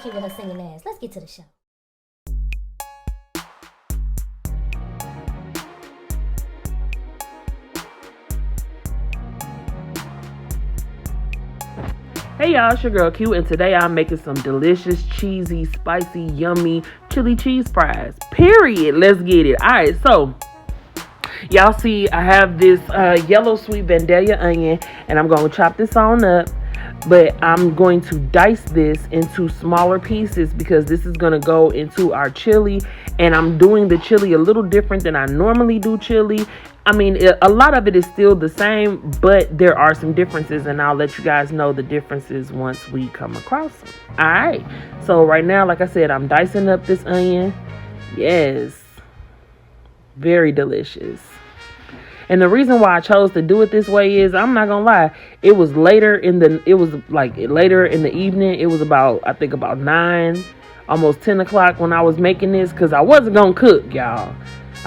here with her singing ass. Let's get to the show. Hey y'all, it's your girl Q, and today I'm making some delicious, cheesy, spicy, yummy chili cheese fries. Period. Let's get it. Alright, so y'all see I have this yellow sweet Vandalia onion, and I'm going to chop this on up, but I'm going to dice this into smaller pieces because this is going to go into our chili, and I'm doing the chili a little different than I normally do chili. I mean, a lot of it is still the same, but there are some differences, and I'll let you guys know the differences once we come across them. All right. So right now, like I said, I'm dicing up this onion. Yes. Very delicious. And the reason why I chose to do it this way is, I'm not gonna lie, it was later in the evening. It was about 9, almost 10 o'clock when I was making this, because I wasn't gonna cook, y'all.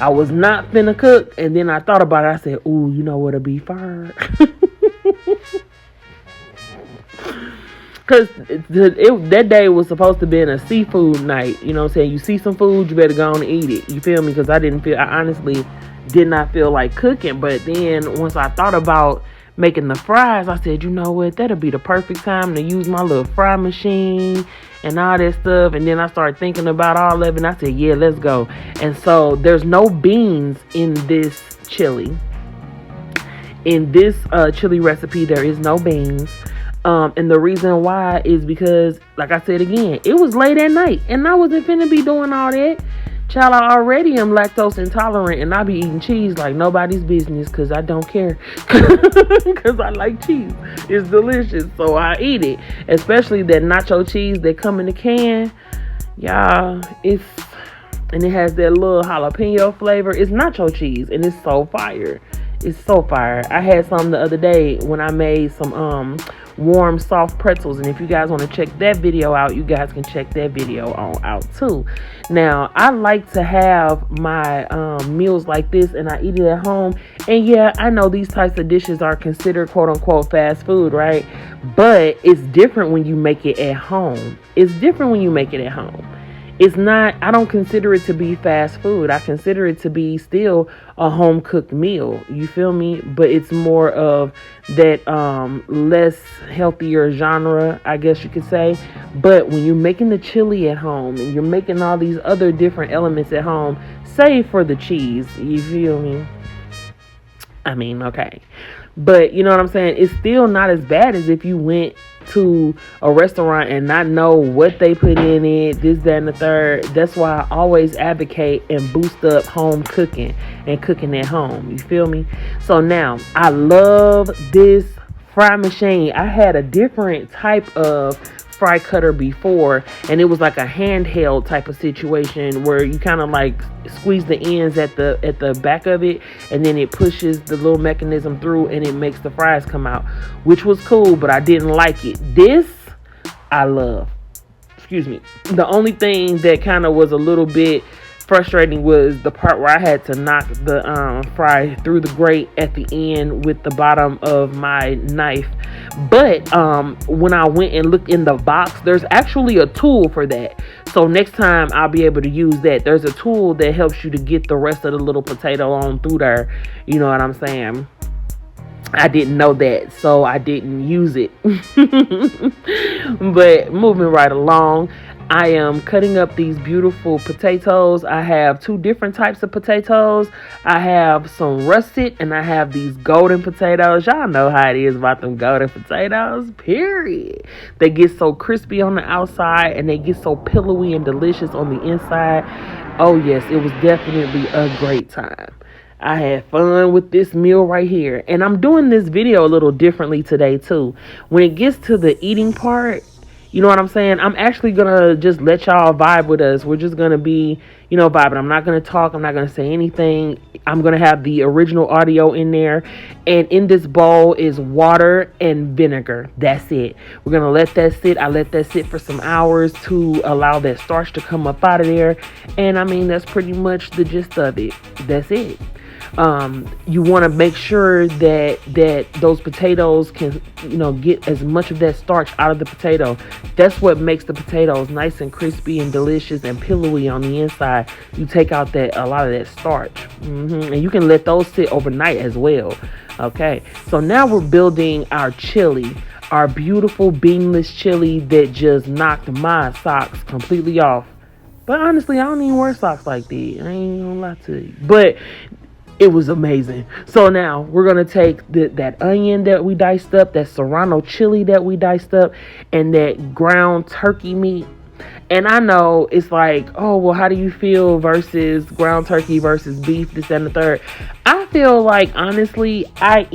I was not finna cook, and then I thought about it. I said, ooh, you know what'll be fire? Because that day was supposed to be a seafood night. You know what I'm saying? You see some food, you better go on and eat it. You feel me? Because I honestly did not feel like cooking. But then once I thought about making the fries, I said, you know what? That'll be the perfect time to use my little fry machine and all that stuff. And then I started thinking about all of it, and I said, yeah, let's go. And so there's no beans in this chili. In this chili recipe, there is no beans. And the reason why is because, like I said again, it was late at night, and I wasn't finna be doing all that. Child, I already am lactose intolerant, and I be eating cheese like nobody's business because I don't care. Because I like cheese. It's delicious, so I eat it. Especially that nacho cheese that come in the can. Y'all, and it has that little jalapeno flavor. It's nacho cheese, and it's so fire. It's so fire. I had some the other day when I made some warm soft pretzels, and if you guys want to check that video out, you guys can check that video out too. Now, I like to have my meals like this, and I eat it at home. And yeah, I know these types of dishes are considered quote unquote fast food, right? But it's different when you make it at home. It's different when you make it at home. It's not, I don't consider it to be fast food. I consider it to be still a home cooked meal. You feel me? But it's more of that less healthier genre, I guess you could say. But when you're making the chili at home and you're making all these other different elements at home, save for the cheese, you feel me? I mean, okay. But you know what I'm saying? It's still not as bad as if you went to a restaurant and not know what they put in it, this, that, and the third. That's why I always advocate and boost up home cooking and cooking at home. You feel me? So now, I love this fry machine. I had a different type of fry cutter before, and it was like a handheld type of situation where you kind of like squeeze the ends at the back of it, and then it pushes the little mechanism through, and it makes the fries come out, which was cool, but I didn't like it. This I love. Excuse me. The only thing that kind of was a little bit frustrating was the part where I had to knock the fry through the grate at the end with the bottom of my knife. But when I went and looked in the box, there's actually a tool for that. So next time I'll be able to use that. There's a tool that helps you to get the rest of the little potato on through there. You know what I'm saying? I didn't know that, so I didn't use it. But moving right along, I am cutting up these beautiful potatoes. I have 2 different types of potatoes. I have some russet, and I have these golden potatoes. Y'all know how it is about them golden potatoes, period. They get so crispy on the outside, and they get so pillowy and delicious on the inside. Oh yes, it was definitely a great time. I had fun with this meal right here. And I'm doing this video a little differently today too. When it gets to the eating part, you know what I'm saying? I'm actually going to just let y'all vibe with us. We're just going to be, vibing. I'm not going to talk. I'm not going to say anything. I'm going to have the original audio in there. And in this bowl is water and vinegar. That's it. We're going to let that sit. I let that sit for some hours to allow that starch to come up out of there. And I mean, that's pretty much the gist of it. That's it. You want to make sure that those potatoes can, get as much of that starch out of the potato. That's what makes the potatoes nice and crispy and delicious and pillowy on the inside. You take out a lot of that starch, and you can let those sit overnight as well. Okay, so now we're building our chili, our beautiful beanless chili that just knocked my socks completely off. But honestly, I don't even wear socks like that. I ain't gonna lie to you. But it was amazing. So now we're going to take that onion that we diced up, that serrano chili that we diced up, and that ground turkey meat. And I know it's like, oh, well, how do you feel versus ground turkey versus beef, this, and the third? I feel like, honestly, I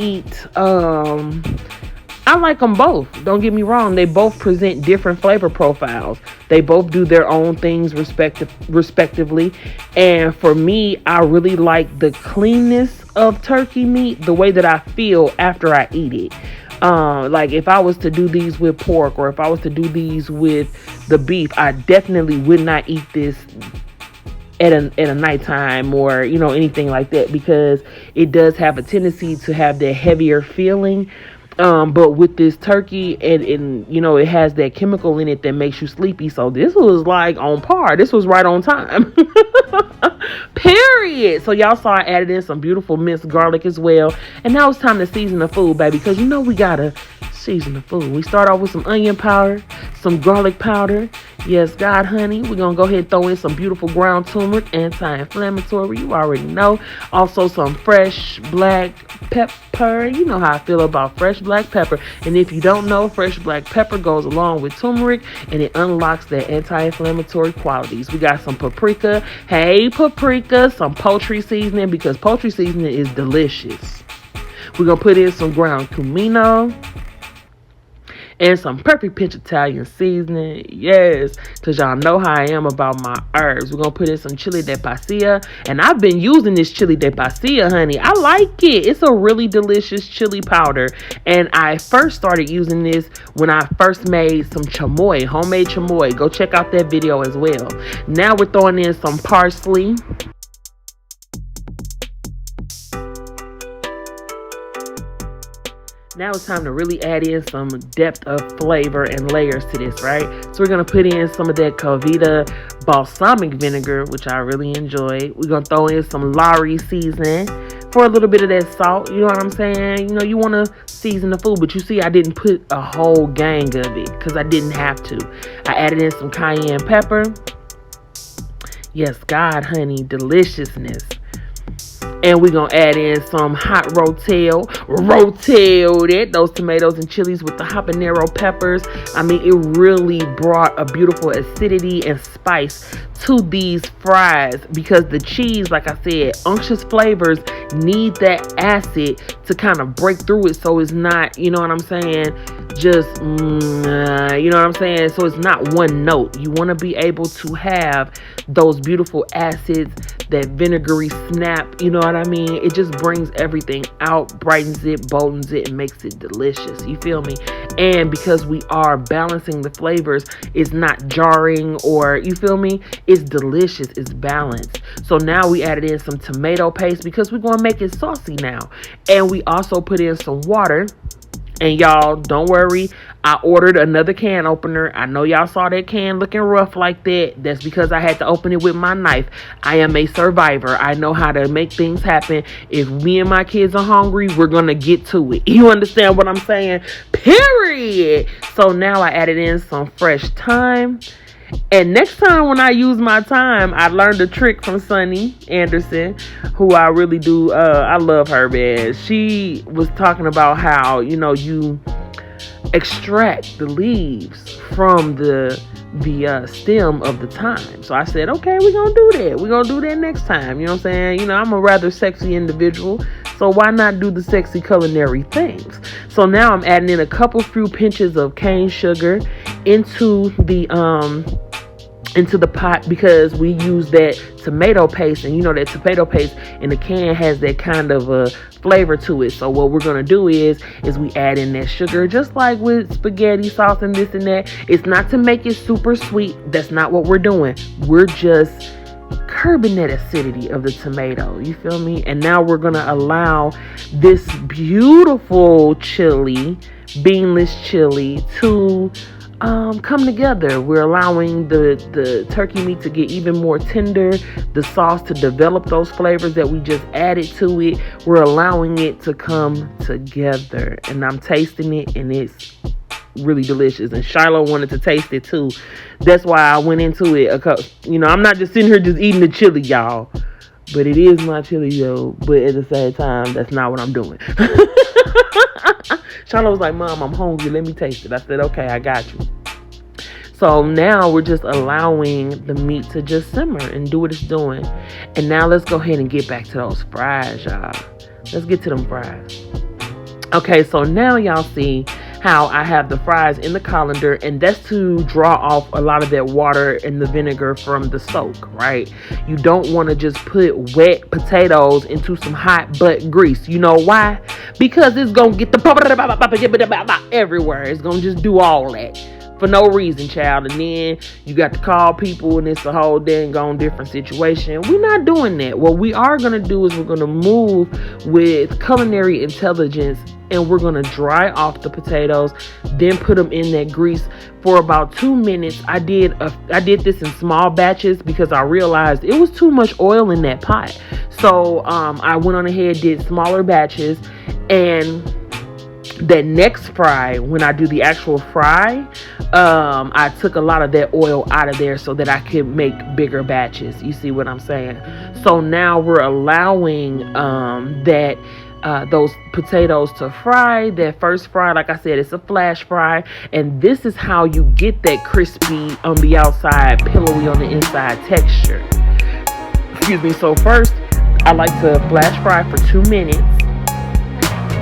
like them both. Don't get me wrong. They both present different flavor profiles. They both do their own things respectively. And for me, I really like the cleanness of turkey meat, the way that I feel after I eat it. Like if I was to do these with pork, or if I was to do these with the beef, I definitely would not eat this at a nighttime or anything like that, because it does have a tendency to have that heavier feeling. But with this turkey, and it has that chemical in it that makes you sleepy. So this was like on par. This was right on time. Period. So y'all saw I added in some beautiful minced garlic as well. And now it's time to season the food, baby, because we gotta season the food. We start off with some onion powder, some garlic powder. Yes, God, honey. We're going to go ahead and throw in some beautiful ground turmeric, anti-inflammatory. You already know. Also some fresh black pepper. You know how I feel about fresh black pepper. And if you don't know, fresh black pepper goes along with turmeric, and it unlocks their anti-inflammatory qualities. We got some paprika. Hey, paprika. Some poultry seasoning, because poultry seasoning is delicious. We're going to put in some ground cumino and some perfect pinch Italian seasoning. Yes, because y'all know how I am about my herbs. We're going to put in some chili de pasilla. And I've been using this chili de pasilla, honey. I like it. It's a really delicious chili powder. And I first started using this when I first made some chamoy, homemade chamoy. Go check out that video as well. Now we're throwing in some parsley. Now it's time to really add in some depth of flavor and layers to this, right? So we're going to put in some of that Velveeta balsamic vinegar, which I really enjoy. We're going to throw in some Lawry seasoning for a little bit of that salt. You know what I'm saying? You want to season the food, but you see I didn't put a whole gang of it because I didn't have to. I added in some cayenne pepper. Yes, God, honey, deliciousness. And we're going to add in some hot rotel that, those tomatoes and chilies with the habanero peppers. I mean, it really brought a beautiful acidity and spice to these fries, because the cheese, like I said, unctuous flavors need that acid to kind of break through it. So it's not, you know what I'm saying, just, you know what I'm saying? So it's not one note. You want to be able to have those beautiful acids, that vinegary snap, you know what I mean? It just brings everything out, brightens it, boldens it, and makes it delicious. You feel me? And because we are balancing the flavors, it's not jarring, or, you feel me? It's delicious. It's balanced. So now we added in some tomato paste because we're going to make it saucy now. And we also put in some water. And y'all, don't worry, I ordered another can opener. I know y'all saw that can looking rough like that. That's because I had to open it with my knife. I am a survivor. I know how to make things happen. If me and my kids are hungry, we're going to get to it. You understand what I'm saying? Period. So now I added in some fresh thyme. And next time when I use my thyme, I learned a trick from Sunny Anderson, who I really do. I love her, man. She was talking about how, you extract the leaves from the stem of the thyme. So I said, okay, we're going to do that. We're going to do that next time. You know what I'm saying? I'm a rather sexy individual. So why not do the sexy culinary things? So now I'm adding in a few pinches of cane sugar into the pot, because we use that tomato paste, and that tomato paste in the can has that kind of a flavor to it. So what we're going to do is we add in that sugar, just like with spaghetti sauce and this and that. It's not to make it super sweet. That's not what we're doing. We're just curbing that acidity of the tomato. You feel me? And now we're going to allow this beautiful chili, beanless chili, to come together. We're allowing the turkey meat to get even more tender, the sauce to develop those flavors that we just added to it. We're allowing it to come together, and I'm tasting it, and it's really delicious. And Shiloh wanted to taste it too. That's why I went into it. I'm not just sitting here just eating the chili, y'all, but it is my chili though. But at the same time, that's not what I'm doing. Shiloh was like, Mom, I'm hungry, let me taste it. I said, okay, I got you. So now we're just allowing the meat to just simmer and do what it's doing. And now let's go ahead and get back to those fries, y'all. Let's get to them fries. Okay, so now y'all see how I have the fries in the colander, and that's to draw off a lot of that water and the vinegar from the soak, right? You don't want to just put wet potatoes into some hot butt grease. You know why? Because it's going to get the everywhere. It's going to just do all that for no reason, child. And then you got to call people, and it's a whole dang on different situation. We're not doing that. What we are going to do is we're going to move with culinary intelligence, and we're going to dry off the potatoes, then put them in that grease for about 2 minutes. I did this in small batches because I realized it was too much oil in that pot. So I went on ahead, did smaller batches, and that next fry, when I do the actual fry, I took a lot of that oil out of there so that I could make bigger batches. You see what I'm saying? So now we're allowing those potatoes to fry. That first fry, like I said, it's a flash fry, and this is how you get that crispy on the outside, pillowy on the inside texture. Excuse me. So first, I like to flash fry for 2 minutes.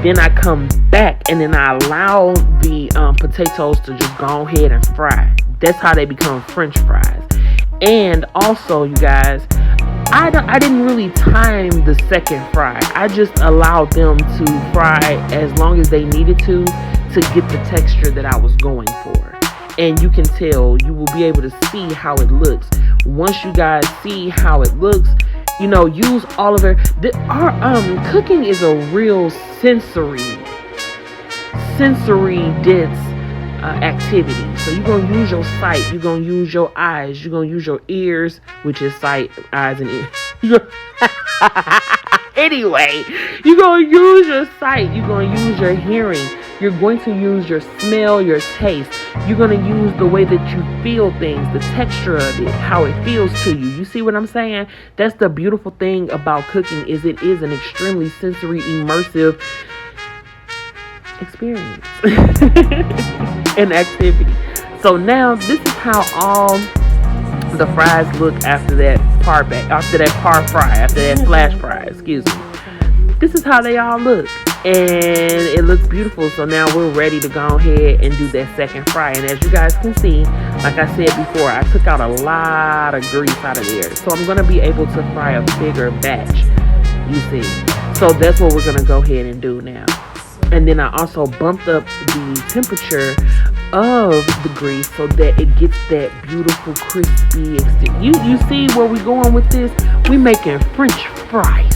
Then I come back, and then I allow the potatoes to just go ahead and fry. That's how they become French fries. And also, you guys, I didn't really time the second fry. I just allowed them to fry as long as they needed to get the texture that I was going for. And you can tell, you will be able to see how it looks. Once you guys see how it looks, use all of it. Our cooking is a real sensory dense activity. So you're going to use your sight, you're going to use your eyes, you're going to use your ears, which is sight, eyes, and ears. Anyway, you're going to use your sight, you're going to use your hearing, you're going to use your smell, your taste. You're going to use the way that you feel things, the texture of it, how it feels to you. You see what I'm saying? That's the beautiful thing about cooking, is it is an extremely sensory, immersive experience and activity. So now this is how all the fries look after that par fry, after that flash fry, excuse me. This is how they all look, and it looks beautiful. So now we're ready to go ahead and do that second fry. And as you guys can see, like I said before, I took out a lot of grease out of there, so I'm going to be able to fry a bigger batch, you see. So that's what we're going to go ahead and do now. And then I also bumped up the temperature of the grease so that it gets that beautiful crispy extent. You see where we going with this? We making French fries,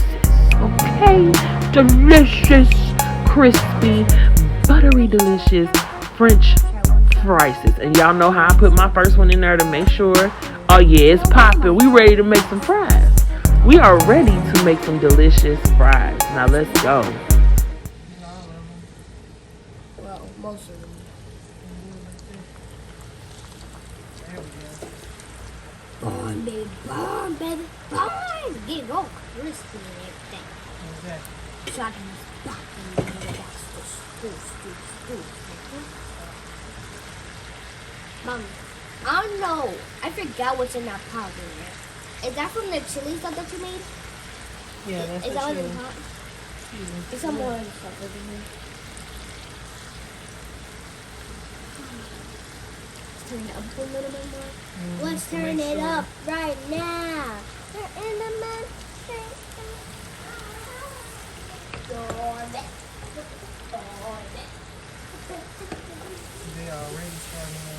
okay? Delicious, crispy, buttery, delicious French fries. And y'all know how I put my first one in there to make sure. Oh yeah, it's popping. We ready to make some fries. We are ready to make some delicious fries. Now let's go. Most of them. There we go. Burn, baby, burn, baby, burn. Get it all crispy and everything. Exactly. So I can just pop and that's the stew. Mom, I don't know. I forgot what's in that pot in there. Is that from the chili stuff that you made? Yeah, that's Is that what's in the chili. pot? There's some more stuff in here. Turn it up a little bit more. Let's turn it up right now. We're in the mood. They already starting to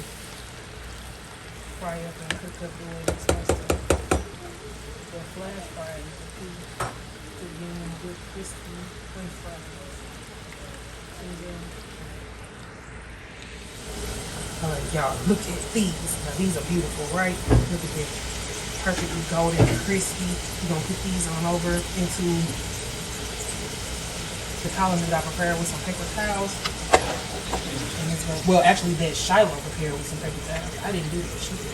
fry up and cook up the way it's supposed to. the flash fries is the key to getting them good crispy French fries. And then, all right, y'all, look at these. Now these are beautiful, right? Look at this. Perfectly golden and crispy. We're gonna put these on over into the column that I prepared with some paper towels. And it's gonna, well, actually, that Shiloh prepared with some paper towels. I didn't do that. She did.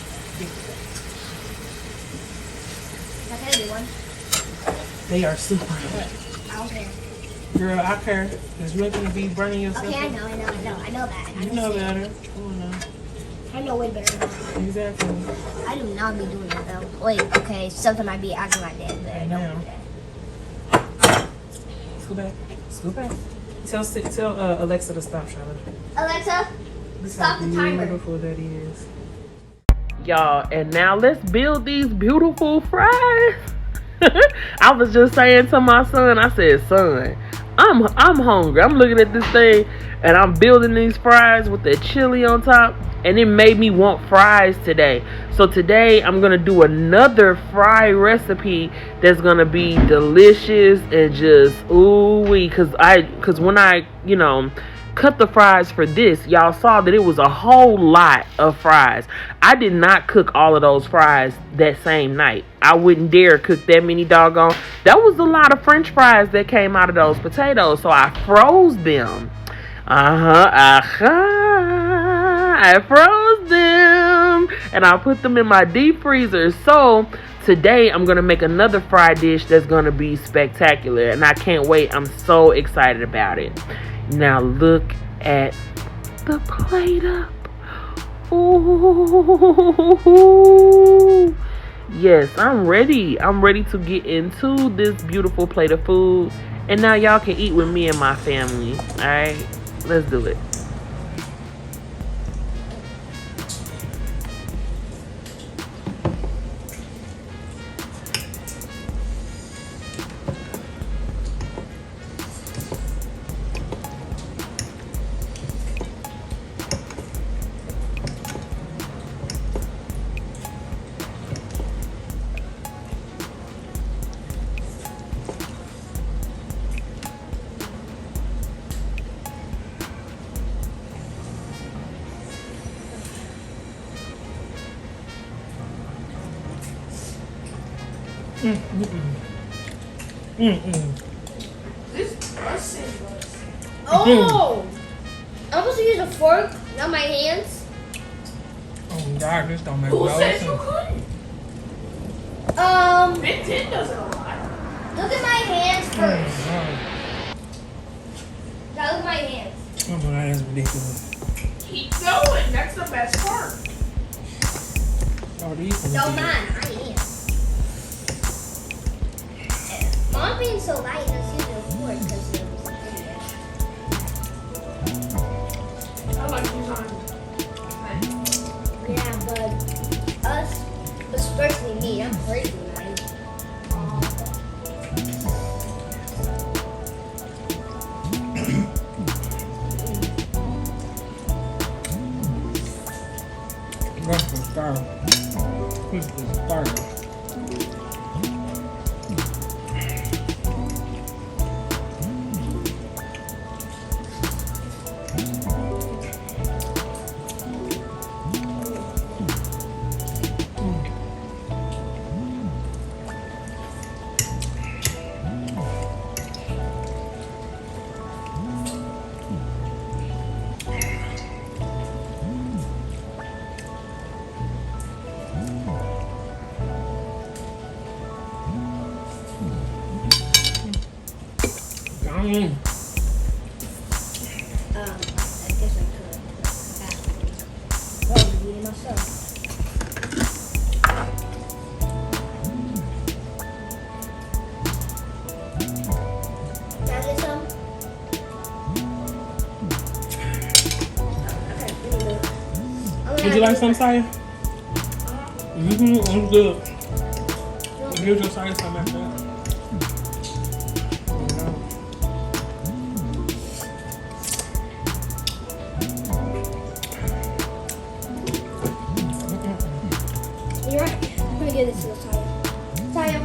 Can I do one? They are super hot. I don't care. Girl, I care. Because you ain't gonna be burning yourself. Okay, I up. know that. You know better. Come on now. I know way better than that. Exactly. I do not be doing that though. Wait, okay, something might be acting like that, but I don't do that. Scoot back. Scoot back. Tell Alexa to stop, Charlotte. Alexa, This stop how the timer. beautiful that is. Y'all, and now let's build these beautiful fries. I was just saying to my son, I said, son, I'm hungry. I'm looking at this thing and I'm building these fries with the chili on top, and it made me want fries today. So today I'm gonna do another fry recipe that's gonna be delicious and just ooh-wee. Cause when I cut the fries for this, y'all saw that it was a whole lot of fries. I did not cook all of those fries that same night. I wouldn't dare cook that many doggone. That was a lot of French fries that came out of those potatoes, so I froze them. I froze them and I put them in my deep freezer. So today I'm gonna make another fried dish that's gonna be spectacular, and I can't wait. I'm so excited about it. Now look at the plate up. Ooh. Yes, I'm ready. I'm ready to get into this beautiful plate of food. And now y'all can eat with me and my family. Alright, let's do it. Oh! I'm supposed to use a fork, not my hands. Oh God, this don't make Who no said sense. you couldn't? Ben 10 doesn't allow. Look at my hands first. Now look at my hands. Oh, that is ridiculous. Keep going. That's the best part. Oh, these Don't mind, I am. Mom being so light, let's use a fork because it was an idiot. I like these on. Yeah, but us, especially me, I'm crazy, right? That's the style. This is the style. I guess I could. Probably eat it myself. Can I get some? Okay, give me a minute. Would you like some, Saya? Mm-hmm, I'm good. Here's your Saya some after that. You're right. I'm gonna give this to Taya. Taya,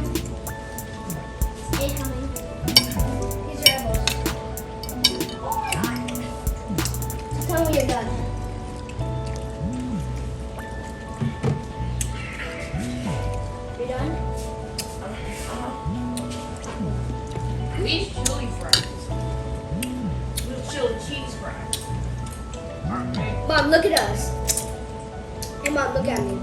done. You done? These chili fries. These chili cheese fries. Aren't they? Mom, look at us. Hey, Mom, look at me.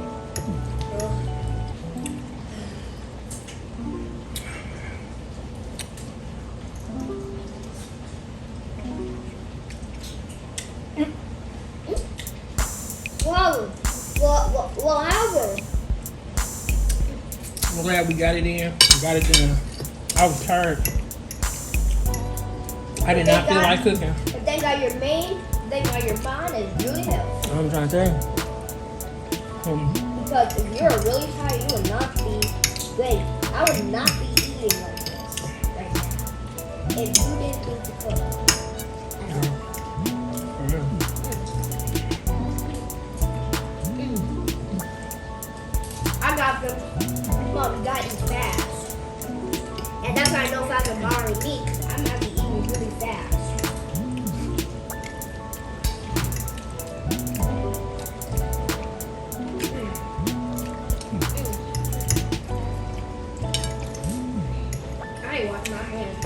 Whatever. I'm glad we got it in. We got it done. I was tired. I did not feel like cooking. But thank God your main, thank God your mom is really healthy. I'm trying to tell you. Because if you're really tired, you would not be good. I would not be eating like this right now. If you didn't think to cook. I got them. Mom, you got to eat fast. And that's why I know if I can borrow meat, because I'm going to be eating really fast. I ain't washing my hands.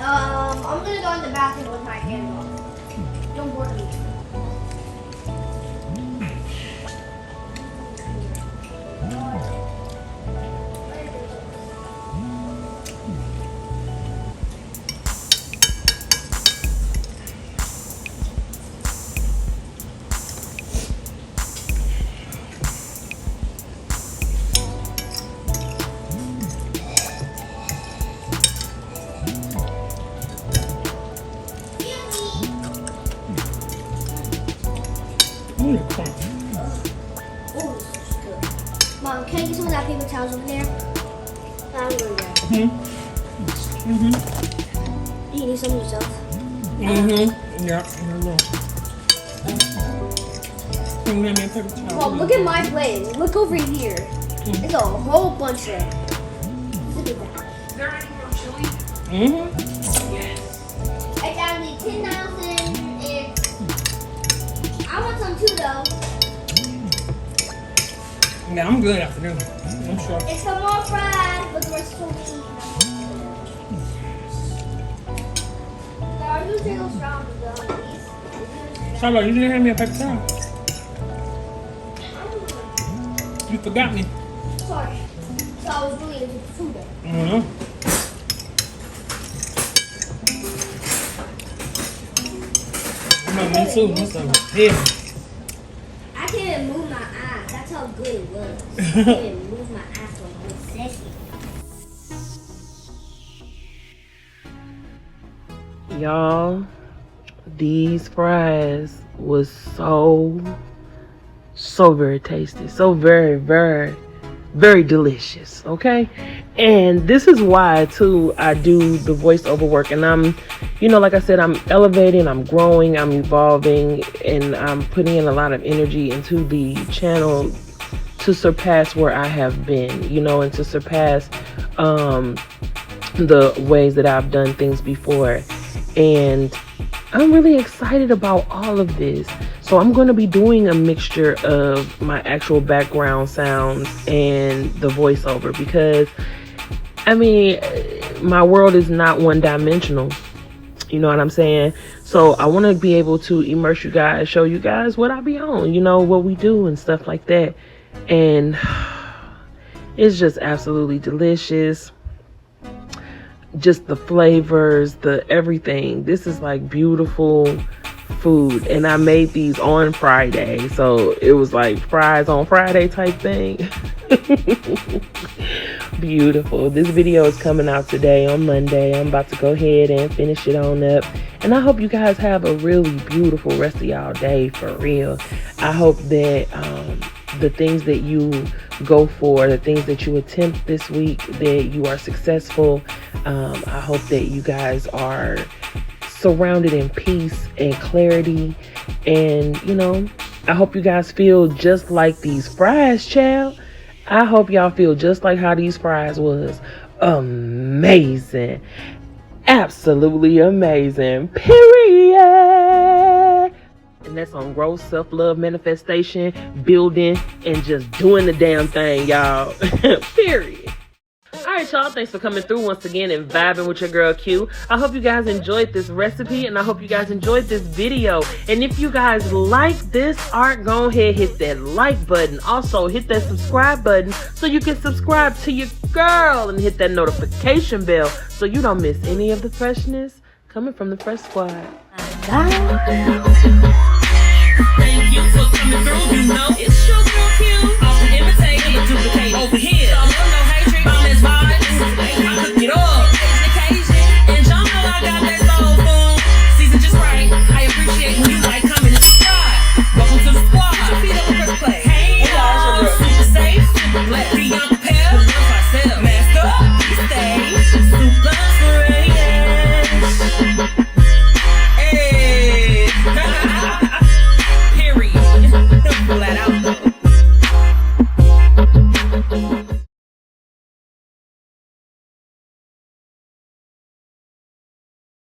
I'm going to go in the bathroom with my hands off. Don't worry. Oh, this is good. Mom, can I get some of that paper towels over there? I'm going to Do you need some yourself? Yeah. Mom, look at my plate. Look over here. There's a whole bunch of. Look at that. Is there any more chili? Yes. I got me 10,000 and I want some too though. Yeah, I'm good after this. I'm sure. It's some more fries, but the rest will be eaten. Are you still strong though, please? Charlotte, you didn't hand me a paper towel. You forgot me. Sorry. So I was really into food. No, me too. What's up? Yeah. I can't even move my eyes. That's how good it was. I can't even move my eyes for a good second. Y'all, these fries was so very tasty. So very, very delicious. Okay. And this is why too I do the voiceover work, and I'm, you know, like I said, I'm elevating, I'm growing, I'm evolving, and I'm putting in a lot of energy into the channel to surpass where I have been, you know, and to surpass the ways that I've done things before. And I'm really excited about all of this. So I'm going to be doing a mixture of my actual background sounds and the voiceover, because I mean, my world is not one-dimensional. You know what I'm saying? So I want to be able to immerse you guys, show you guys what I be on, you know, what we do and stuff like that. And it's just absolutely delicious. Just the flavors, the everything. This is like beautiful food. And I made these on Friday. So it was like fries on Friday type thing. Beautiful. This video is coming out today on Monday. I'm about to go ahead and finish it on up. And I hope you guys have a really beautiful rest of y'all day, for real. I hope that the things that you go for, the things that you attempt this week, that you are successful. I hope that you guys are surrounded in peace and clarity. And, you know, I hope you guys feel just like these fries, child. I hope y'all feel just like how these fries was. Amazing. Absolutely amazing. Period. And that's on growth, self-love, manifestation, building, and just doing the damn thing, y'all. Period. All right, y'all. Thanks for coming through once again and vibing with your girl Q. I hope you guys enjoyed this recipe, and I hope you guys enjoyed this video. And if you guys like this art, go ahead, hit that like button. Also, hit that subscribe button so you can subscribe to your girl and hit that notification bell so you don't miss any of the freshness coming from the Fresh Squad. Bye. Thank you for coming through. You know it's